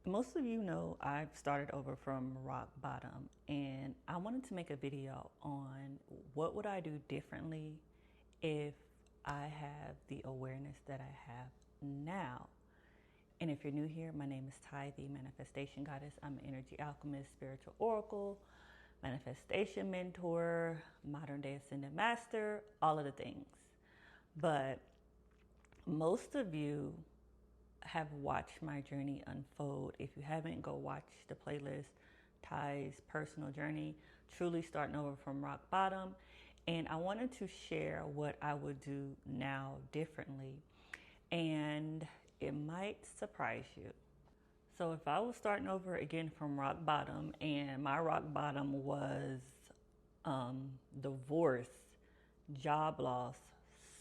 Most of you know I've started over from rock bottom, and I wanted to make a video on what would I do differently if I have the awareness that I have now. And if you're new here, my name is Ty, the Manifestation Goddess. I'm an energy alchemist, spiritual oracle, manifestation mentor, modern day ascended master, all of the things. But most of you have watched my journey unfold. If you haven't, go watch the playlist Ty's Personal Journey, truly starting over from rock bottom. And I wanted to share what I would do now differently. And it might surprise you. So if I was starting over again from rock bottom, and my rock bottom was divorce, job loss,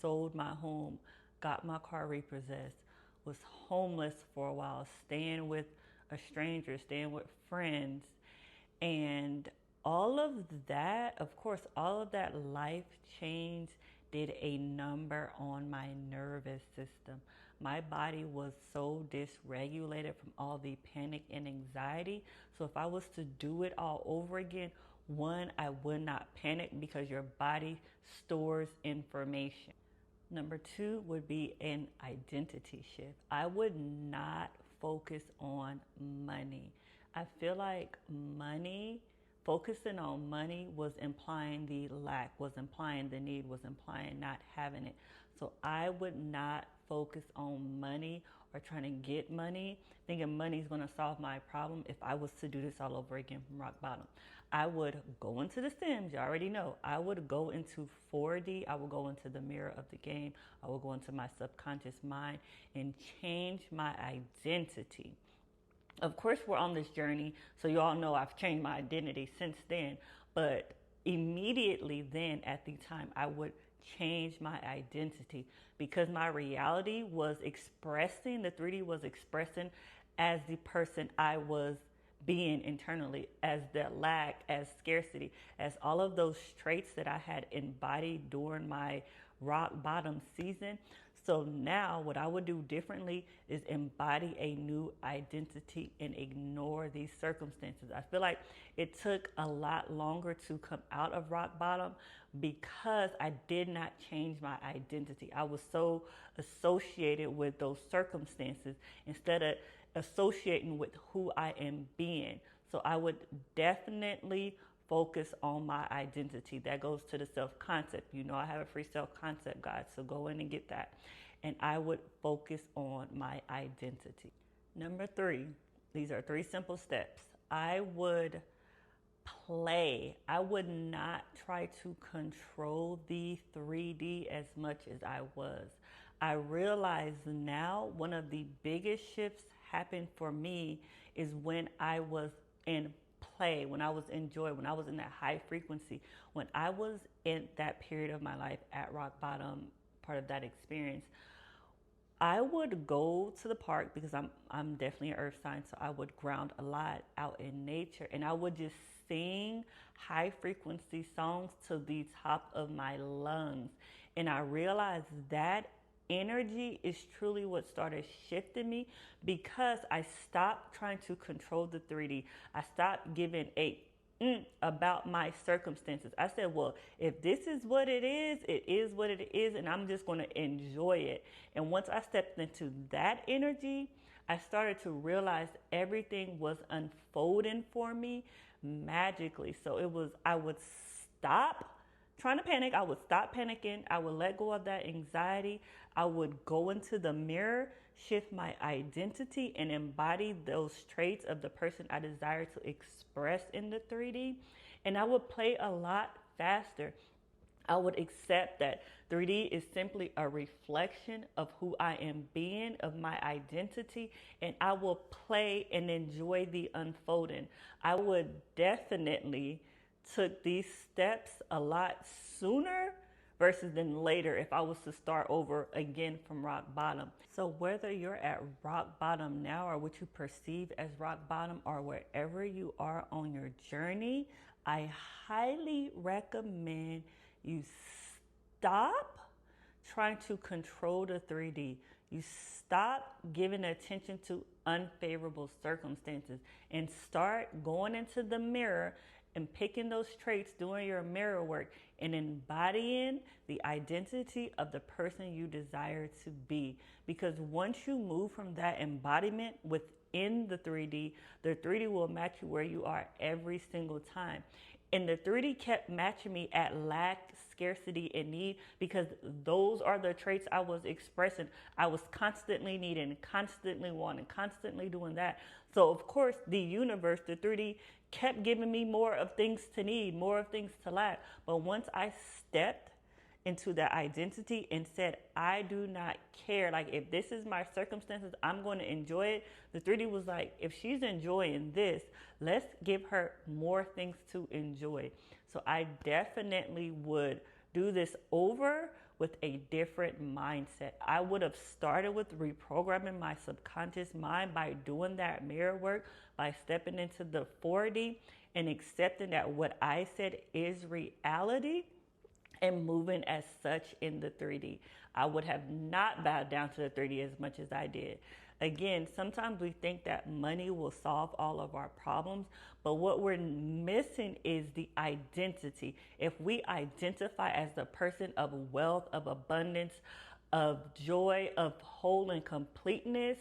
sold my home, got my car repossessed, was homeless for a while, staying with a stranger, staying with friends, and all of that, of course, all of that life change did a number on my nervous system. My body was so dysregulated from all the panic and anxiety. So if I was to do it all over again, one, I would not panic because your body stores information. Number two would be an identity shift. I would not focus on money. I feel like focusing on money was implying the lack, was implying the need, was implying not having it. So I would not focus on money or trying to get money, thinking money is going to solve my problem. If I was to do this all over again from rock bottom, I would go into the Sims. You already know. I would go into 4D. I would go into the mirror of the game. I would go into my subconscious mind and change my identity. Of course, we're on this journey, so you all know I've changed my identity since then. But immediately then, at the time, I would change my identity because my reality was expressing, the 3D was expressing as the person I was being internally, as the lack, as scarcity, as all of those traits that I had embodied during my rock bottom season. So now what I would do differently is embody a new identity and ignore these circumstances. I feel like it took a lot longer to come out of rock bottom because I did not change my identity. I was so associated with those circumstances instead of associating with who I am being. So I would definitely focus on my identity. That goes to the self-concept. You know, I have a free self-concept guide, so go in and get that. And I would focus on my identity. Number three, these are three simple steps. I would play. I would not try to control the 3D as much as I was. I realize now one of the biggest shifts happened for me is when I was in play, when I was in joy, when I was in that high frequency, when I was in that period of my life at rock bottom, part of that experience. I would go to the park because I'm definitely an earth sign, so I would ground a lot out in nature, and I would just sing high frequency songs to the top of my lungs. And I realized that energy is truly what started shifting me because I stopped trying to control the 3D. I stopped giving a about my circumstances. I said, well, if this is what it is what it is, and I'm just going to enjoy it. And once I stepped into that energy, I started to realize everything was unfolding for me magically. So I would stop trying to panic. I would stop panicking. I would let go of that anxiety. I would go into the mirror, shift my identity, and embody those traits of the person I desire to express in the 3D. And I would play a lot faster. I would accept that 3D is simply a reflection of who I am being, of my identity, and I will play and enjoy the unfolding. I would definitely took these steps a lot sooner versus than later if I was to start over again from rock bottom. So whether you're at rock bottom now or what you perceive as rock bottom or wherever you are on your journey, I highly recommend you stop trying to control the 3D. You stop giving attention to unfavorable circumstances and start going into the mirror and picking those traits, doing your mirror work, and embodying the identity of the person you desire to be. Because once you move from that embodiment within the 3D will match you where you are every single time. And the 3D kept matching me at lack, scarcity, and need, because those are the traits I was expressing. I was constantly needing, constantly wanting, constantly doing that. So of course, the universe, the 3D, kept giving me more of things to need, more of things to lack. But once I stepped into that identity and said, I do not care. Like, if this is my circumstances, I'm going to enjoy it. The 3D was like, if she's enjoying this, let's give her more things to enjoy. So I definitely would do this over with a different mindset. I would have started with reprogramming my subconscious mind by doing that mirror work, by stepping into the 4D and accepting that what I said is reality, and moving as such in the 3D. I would have not bowed down to the 3D as much as I did. Again, sometimes we think that money will solve all of our problems, but what we're missing is the identity. If we identify as the person of wealth, of abundance, of joy, of whole and completeness,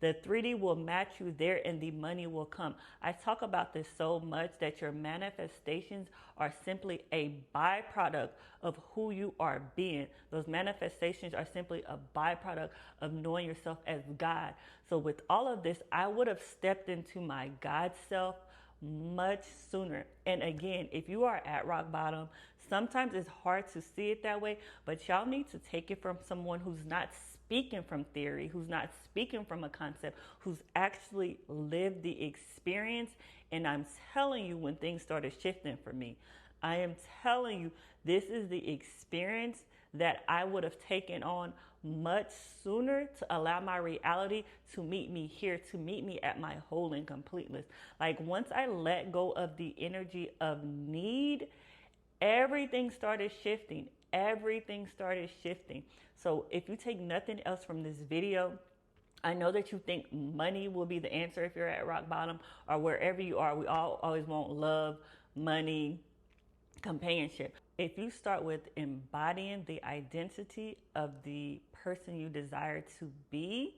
the 3D will match you there and the money will come. I talk about this so much that your manifestations are simply a byproduct of who you are being. Those manifestations are simply a byproduct of knowing yourself as God. So with all of this, I would have stepped into my God self much sooner. And again, if you are at rock bottom, sometimes it's hard to see it that way, but y'all need to take it from someone who's not speaking from theory, who's not speaking from a concept, who's actually lived the experience. And I'm telling you, when things started shifting for me, I am telling you, this is the experience that I would have taken on much sooner to allow my reality to meet me here, to meet me at my whole and completeness. Like, once I let go of the energy of need, everything started shifting. Everything started shifting. So if you take nothing else from this video, I know that you think money will be the answer if you're at rock bottom or wherever you are. We all always want love, money, companionship. If you start with embodying the identity of the person you desire to be,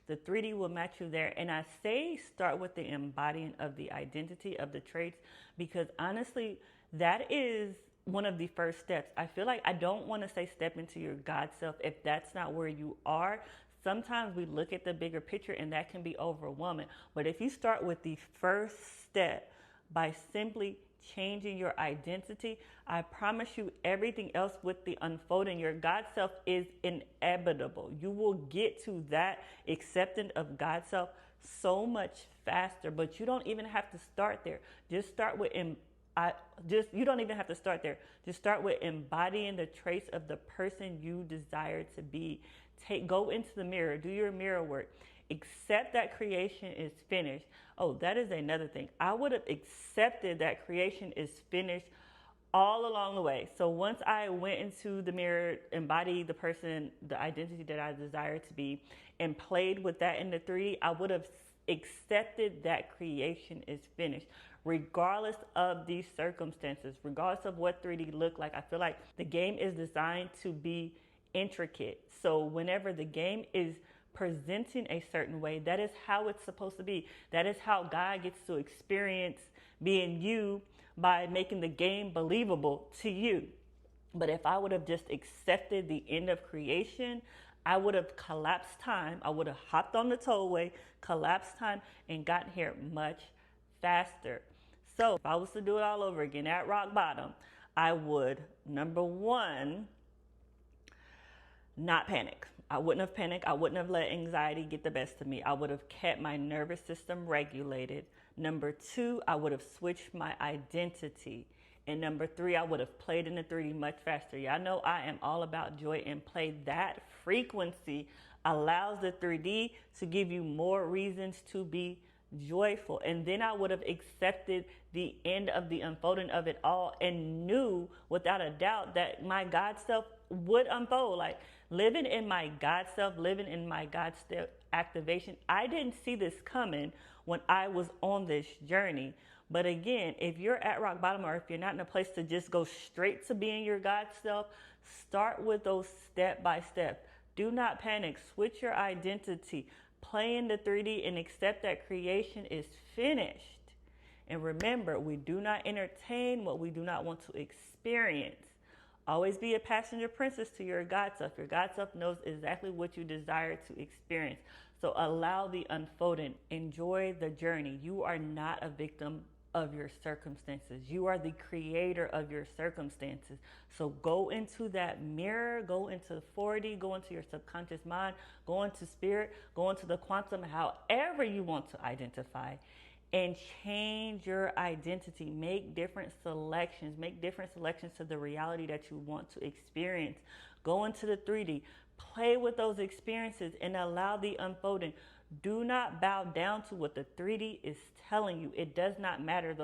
the 3D will match you there. And I say start with the embodying of the identity of the traits, because honestly, that is one of the first steps. I feel like I don't want to say step into your God self if that's not where you are. Sometimes we look at the bigger picture and that can be overwhelming. But if you start with the first step by simply changing your identity, I promise you everything else with the unfolding, your God self is inevitable. You will get to that acceptance of God self so much faster, but you don't even have to start there. Just start with you don't even have to start there. Just start with embodying the traits of the person you desire to be. Go into the mirror, do your mirror work. Accept that creation is finished. Oh, that is another thing. I would have accepted that creation is finished all along the way. So once I went into the mirror, embodied the person, the identity that I desire to be, and played with that in the 3D, I would have accepted that creation is finished, regardless of these circumstances, regardless of what 3D looked like. I feel like the game is designed to be intricate. So whenever the game is presenting a certain way, that is how it's supposed to be. That is how God gets to experience being you, by making the game believable to you. But if I would have just accepted the end of creation, I would have collapsed time. I would have hopped on the tollway, collapsed time, and gotten here much faster. So if I was to do it all over again at rock bottom, I would, number one, not panic. I wouldn't have panicked. I wouldn't have let anxiety get the best of me. I would have kept my nervous system regulated. Number two, I would have switched my identity. And number three, I would have played in the 3D much faster. Y'all know I am all about joy and play. That frequency allows the 3D to give you more reasons to be joyful. And then I would have accepted the end of the unfolding of it all and knew without a doubt that my God self would unfold. Like, living in my God self, living in my God activation. I didn't see this coming when I was on this journey. But again, if you're at rock bottom, or if you're not in a place to just go straight to being your God self, start with those step by step. Do not panic. Switch your identity. Play in the 3D and accept that creation is finished. And remember, we do not entertain what we do not want to experience. Always be a passenger princess to your God self. Your God self knows exactly what you desire to experience. So allow the unfolding. Enjoy the journey. You are not a victim of your circumstances. You are the creator of your circumstances. So go into that mirror, go into 4D, go into your subconscious mind, go into spirit, go into the quantum, however you want to identify, and change your identity. Make different selections. Make different selections to the reality that you want to experience. Go into the 3D. Play with those experiences and allow the unfolding. Do not bow down to what the 3D is telling you. It does not matter.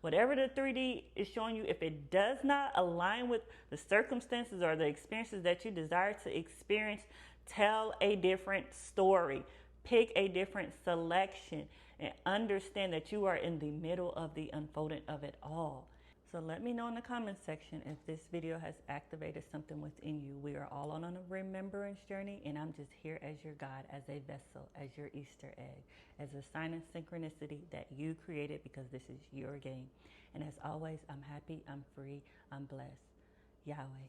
Whatever the 3D is showing you, if it does not align with the circumstances or the experiences that you desire to experience, tell a different story. Pick a different selection and understand that you are in the middle of the unfolding of it all. So let me know in the comments section if this video has activated something within you. We are all on a remembrance journey, and I'm just here as your guide, as a vessel, as your Easter egg, as a sign of synchronicity that you created, because this is your game. And as always, I'm happy, I'm free, I'm blessed. Yahweh.